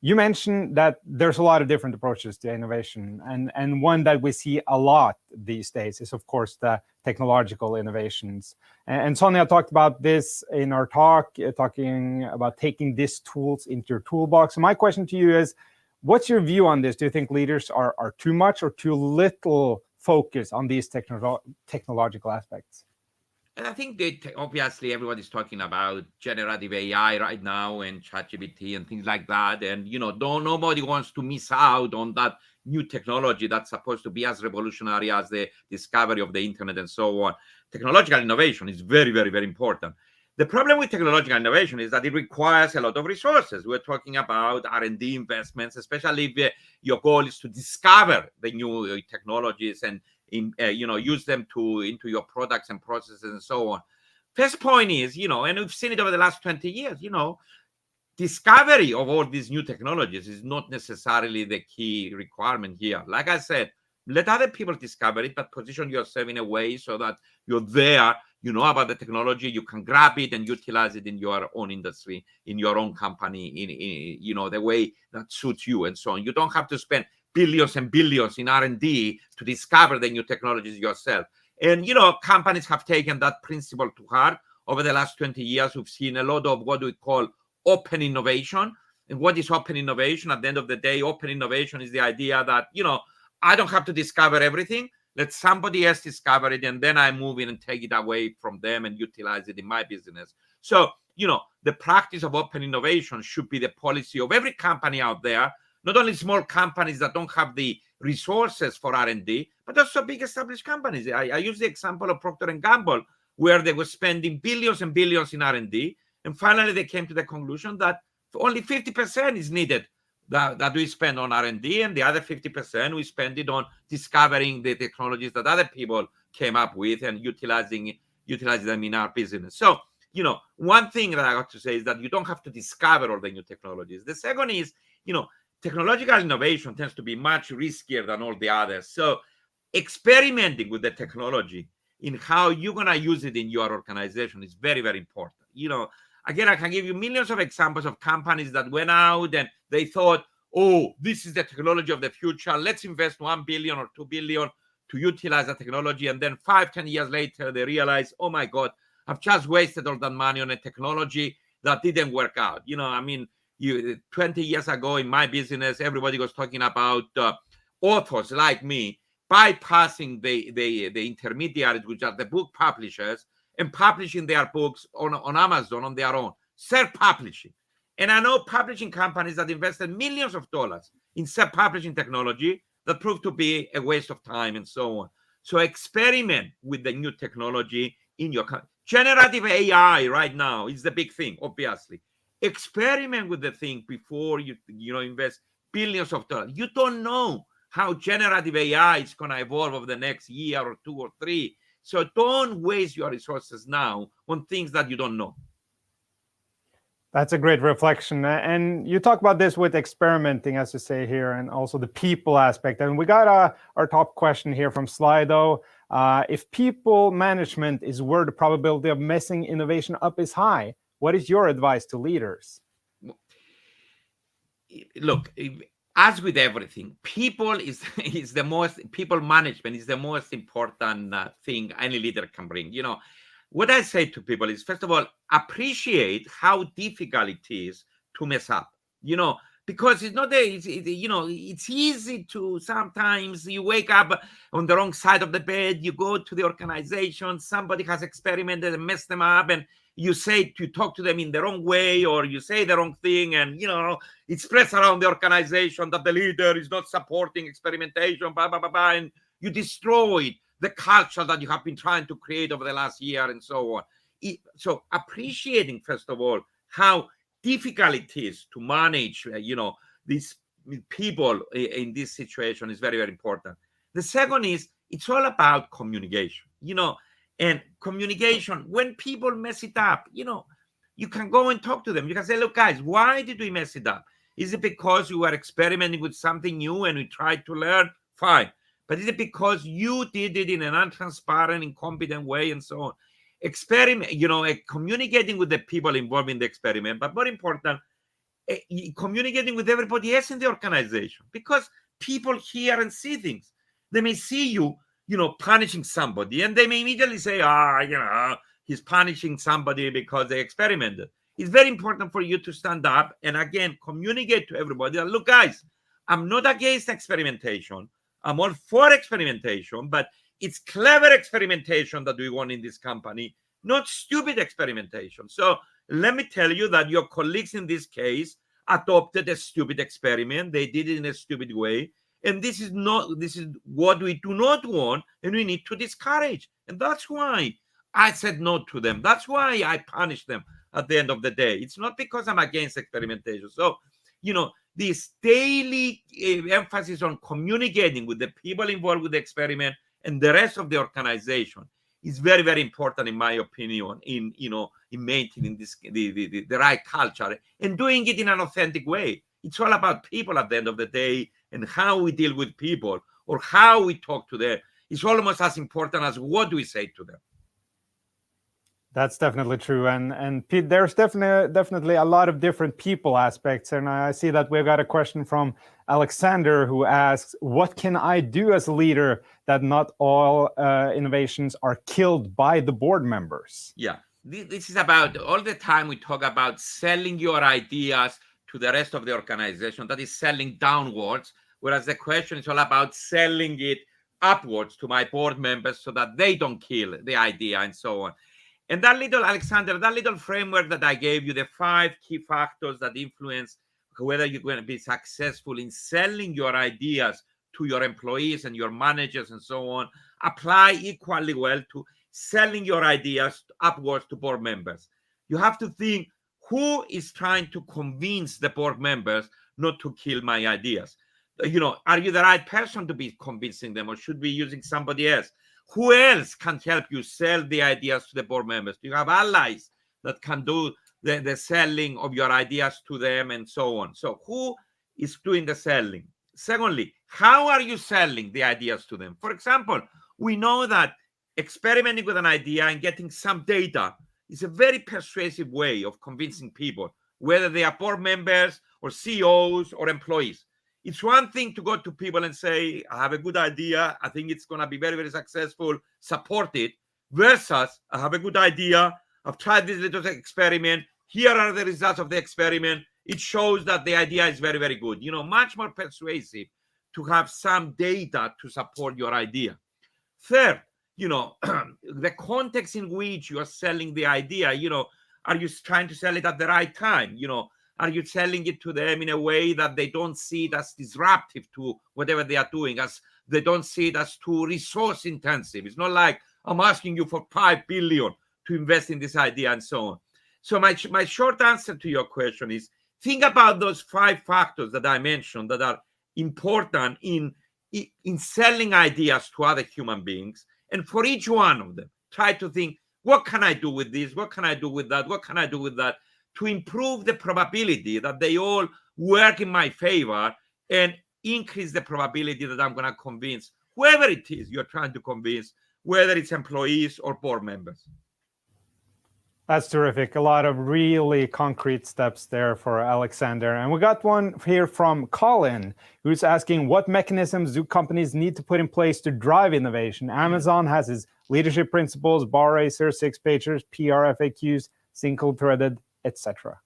you mentioned that there's a lot of different approaches to innovation, and one that we see a lot these days is, of course, the technological innovations. And Sonja talked about this in our talk, talking about taking these tools into your toolbox. So my question to you is, what's your view on this? Do you think leaders are too much or too little focused on these technological aspects? And I think that obviously everybody's talking about generative AI right now and ChatGPT and things like that. And, nobody wants to miss out on that new technology that's supposed to be as revolutionary as the discovery of the internet and so on. Technological innovation is very, very, very important. The problem with technological innovation is that it requires a lot of resources. We're talking about R&D investments, especially if your goal is to discover the new technologies and use them into your products and processes and so on. First point is, and we've seen it over the last 20 years, discovery of all these new technologies is not necessarily the key requirement here. Like I said, let other people discover it, but position yourself in a way so that you're there you know about the technology, you can grab it and utilize it in your own industry, in your own company, in the way that suits you and so on. You don't have to spend billions and billions in R&D to discover the new technologies yourself. And, companies have taken that principle to heart. Over the last 20 years, we've seen a lot of what we call open innovation. And what is open innovation? At the end of the day, open innovation is the idea that, I don't have to discover everything. Let somebody else discover it, and then I move in and take it away from them and utilize it in my business. So, the practice of open innovation should be the policy of every company out there, not only small companies that don't have the resources for R&D, but also big established companies. I use the example of Procter & Gamble, where they were spending billions and billions in R&D, and finally they came to the conclusion that only 50% is needed that we spend on R&D, and the other 50% we spend it on discovering the technologies that other people came up with and utilizing them in our business. So, one thing that I got to say is that you don't have to discover all the new technologies. The second is, technological innovation tends to be much riskier than all the others. So experimenting with the technology in how you're going to use it in your organization is very, very important. Again, I can give you millions of examples of companies that went out and they thought, oh, this is the technology of the future. Let's invest 1 billion or 2 billion to utilize the technology. And then 5-10 years later, they realize, oh my God, I've just wasted all that money on a technology that didn't work out. 20 years ago in my business, everybody was talking about authors like me bypassing the intermediaries, which are the book publishers, and publishing their books on Amazon on their own, self-publishing. And I know publishing companies that invested millions of dollars in self-publishing technology that proved to be a waste of time and so on. So experiment with the new technology in your company. Generative AI right now is the big thing, obviously. Experiment with the thing before you invest billions of dollars. You don't know how generative AI is going to evolve over the next year or 2 or 3. So don't waste your resources now on things that you don't know. That's a great reflection. And you talk about this with experimenting, as you say here, and also the people aspect. And we got our top question here from Slido. If people management is where the probability of messing innovation up is high, what is your advice to leaders? Look, as with everything, people management is the most important thing any leader can bring. What I say to people is, first of all, appreciate how difficult it is to mess up, because it's not it's easy to sometimes you wake up on the wrong side of the bed, you go to the organization, somebody has experimented and messed them up, and you talk to them in the wrong way, or you say the wrong thing, and it spreads around the organization that the leader is not supporting experimentation, blah, blah, blah, blah, and you destroy the culture that you have been trying to create over the last year and so on. So appreciating, first of all, how difficult it is to manage, these people in this situation is very, very important. The second is, it's all about communication, and communication, when people mess it up, you can go and talk to them. You can say, look, guys, why did we mess it up? Is it because you were experimenting with something new and we tried to learn? Fine. But is it because you did it in an untransparent, incompetent way and so on? Communicating with the people involved in the experiment, but more important, communicating with everybody else in the organization, because people hear and see things. They may see you, punishing somebody, and they may immediately say, he's punishing somebody because they experimented. It's very important for you to stand up and again communicate to everybody that, look, guys, I'm not against experimentation. I'm all for experimentation, but it's clever experimentation that we want in this company, not stupid experimentation. So let me tell you that your colleagues in this case adopted a stupid experiment. They did it in a stupid way. And this is what we do not want, and we need to discourage. And that's why I said no to them. That's why I punished them at the end of the day. It's not because I'm against experimentation. So, this daily emphasis on communicating with the people involved with the experiment and the rest of the organization is very, very important, in my opinion, in maintaining the right culture and doing it in an authentic way. It's all about people at the end of the day, and how we deal with people or how we talk to them is almost as important as what we say to them. That's definitely true, and Pete, there's definitely a lot of different people aspects, and I see that we've got a question from Alexander who asks, "What can I do as a leader that not all innovations are killed by the board members?" Yeah, this is about all the time we talk about selling your ideas to the rest of the organization. That is selling downwards, whereas the question is all about selling it upwards to my board members so that they don't kill the idea and so on. And that little, Alexander, that little framework that I gave you, the 5 key factors that influence whether you're going to be successful in selling your ideas to your employees and your managers and so on, apply equally well to selling your ideas upwards to board members. You have to think, who is trying to convince the board members not to kill my ideas? Are you the right person to be convincing them, or should we be using somebody else? Who else can help you sell the ideas to the board members? Do you have allies that can do the selling of your ideas to them and so on? So who is doing the selling? Secondly, how are you selling the ideas to them? For example, we know that experimenting with an idea and getting some data is a very persuasive way of convincing people, whether they are board members or CEOs or employees. It's one thing to go to people and say, I have a good idea, I think it's going to be very, very successful, support it, versus I have a good idea, I've tried this little experiment, here are the results of the experiment, it shows that the idea is very, very good. Much more persuasive to have some data to support your idea. Third, the context in which you are selling the idea, are you trying to sell it at the right time? Are you selling it to them in a way that they don't see it as disruptive to whatever they are doing, as they don't see it as too resource intensive? It's not like I'm asking you for 5 billion to invest in this idea and so on. So my short answer to your question is, think about those 5 factors that I mentioned that are important in selling ideas to other human beings. And for each one of them, try to think, what can I do with this? What can I do with that? What can I do with that? To improve the probability that they all work in my favor and increase the probability that I'm going to convince whoever it is you're trying to convince, whether it's employees or board members. That's terrific. A lot of really concrete steps there for Alexander. And we got one here from Colin, who's asking, what mechanisms do companies need to put in place to drive innovation? Amazon has its leadership principles, bar racers, 6-pagers, PR FAQs, single-threaded, etc.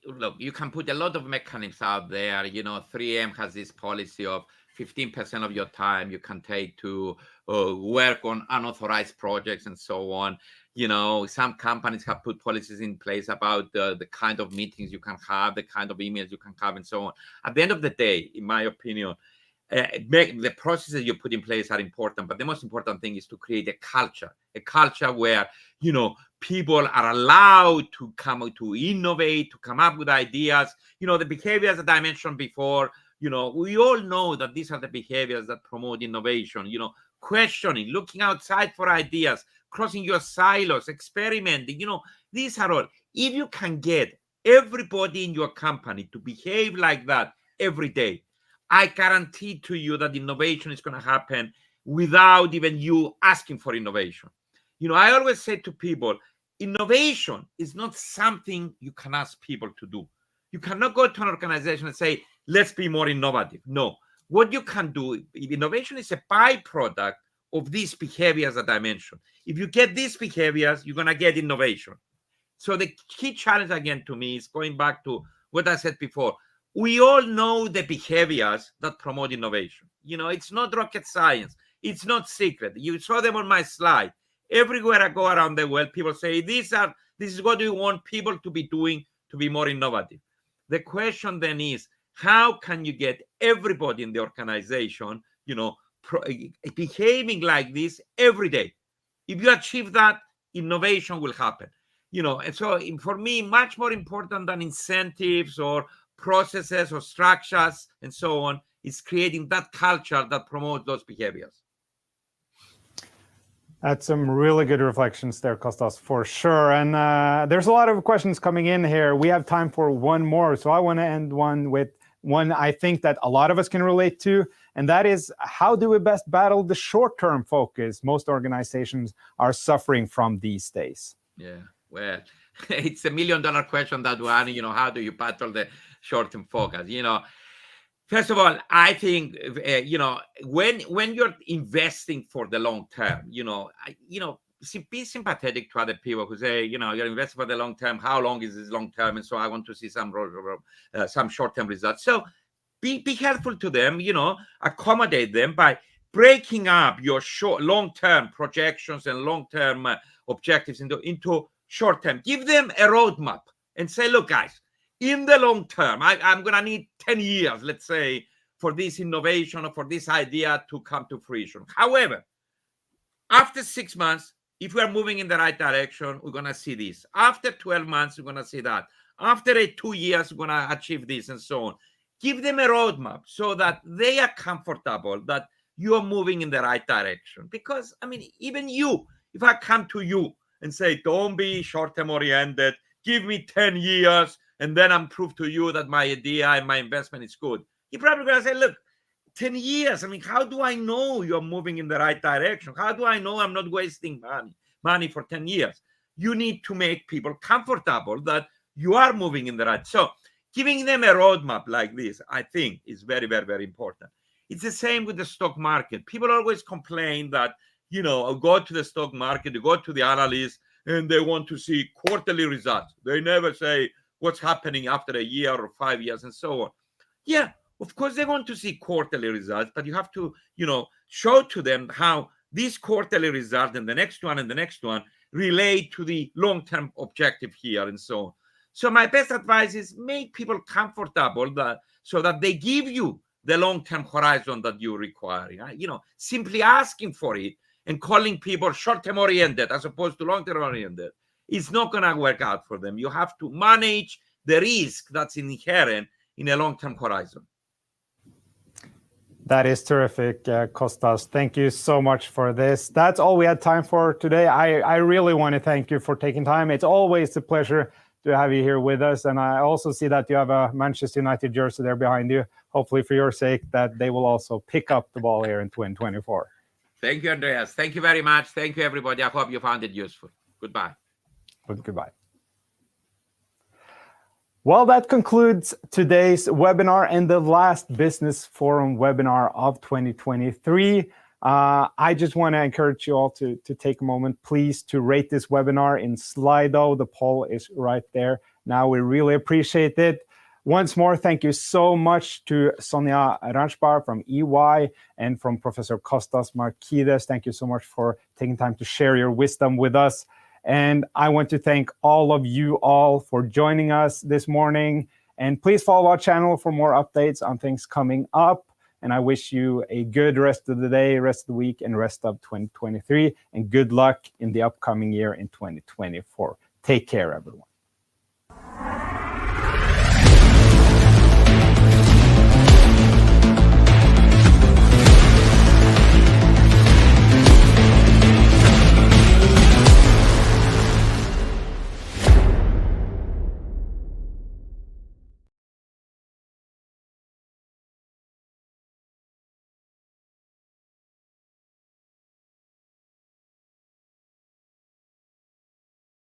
Look, you can put a lot of mechanisms out there. 3M has this policy of 15% of your time you can take to work on unauthorized projects and so on. Some companies have put policies in place about the kind of meetings you can have, the kind of emails you can have, and so on. At the end of the day, in my opinion, the processes you put in place are important, but the most important thing is to create a culture where, people are allowed to come to innovate, to come up with ideas. The behaviors that I mentioned before, we all know that these are the behaviors that promote innovation, questioning, looking outside for ideas, crossing your silos, experimenting, these are all. If you can get everybody in your company to behave like that every day, I guarantee to you that innovation is going to happen without even you asking for innovation. I always say to people, innovation is not something you can ask people to do. You cannot go to an organization and say, let's be more innovative. No. What you can do, innovation is a byproduct of these behaviors that I mentioned. If you get these behaviors, you're going to get innovation. So the key challenge, again, to me is going back to what I said before. We all know the behaviors that promote innovation. It's not rocket science. It's not secret. You saw them on my slide. Everywhere I go around the world, people say, this is what we want people to be doing to be more innovative. The question then is, how can you get everybody in the organization, behaving like this every day? If you achieve that, innovation will happen. And so for me, much more important than incentives or processes or structures and so on, is creating that culture that promotes those behaviors. That's some really good reflections there, Costas, for sure. And there's a lot of questions coming in here. We have time for one more. So I want to end one with one I think that a lot of us can relate to. and that is, how do we best battle the short-term focus most organizations are suffering from these days? Yeah, well, it's $1 million question, that one. How do you battle the short-term focus? First of all, I think when you're investing for the long term, be sympathetic to other people who say, you're investing for the long term. How long is this long term? And so I want to see some short-term results. So be helpful to them. Accommodate them by breaking up your long-term projections and long-term objectives into short-term. Give them a roadmap and say, look, guys, in the long term, I'm going to need 10 years, let's say, for this innovation or for this idea to come to fruition. However, after 6 months, if we are moving in the right direction, we're going to see this. After 12 months, we're going to see that. After 2 years, we're going to achieve this, and so on. Give them a roadmap so that they are comfortable that you are moving in the right direction. Because, even you, if I come to you and say, don't be short-term oriented, give me 10 years, and then I'm prove to you that my idea and my investment is good, you're probably going to say, look, 10 years, how do I know you're moving in the right direction? How do I know I'm not wasting money for 10 years? You need to make people comfortable that you are moving in the right. So giving them a roadmap like this, I think, is very, very, very important. It's the same with the stock market. People always complain that, go to the stock market, you go to the analyst, and they want to see quarterly results. They never say what's happening after a year or 5 years and so on. Yeah, of course they want to see quarterly results, but you have to, show to them how this quarterly result and the next one and the next one relate to the long-term objective here and so on. So my best advice is make people comfortable so that they give you the long-term horizon that you require. Simply asking for it and calling people short-term oriented as opposed to long-term oriented is not going to work out for them. You have to manage the risk that's inherent in a long-term horizon. That is terrific, Costas. Thank you so much for this. That's all we had time for today. I really want to thank you for taking time. It's always a pleasure to have you here with us. And I also see that you have a Manchester United jersey there behind you. Hopefully, for your sake, that they will also pick up the ball here in 2024. Thank you, Andreas. Thank you very much. Thank you, everybody. I hope you found it useful. Goodbye. Goodbye. Well, that concludes today's webinar and the last Business Forum webinar of 2023. I just want to encourage you all to take a moment, please, to rate this webinar in Slido. The poll is right there. Now, we really appreciate it. Once more, thank you so much to Sonja Ranjbar from EY and from Professor Costas Markides. Thank you so much for taking time to share your wisdom with us. And I want to thank all of you all for joining us this morning. And please follow our channel for more updates on things coming up. And I wish you a good rest of the day, rest of the week, and rest of 2023. And good luck in the upcoming year in 2024. Take care, everyone.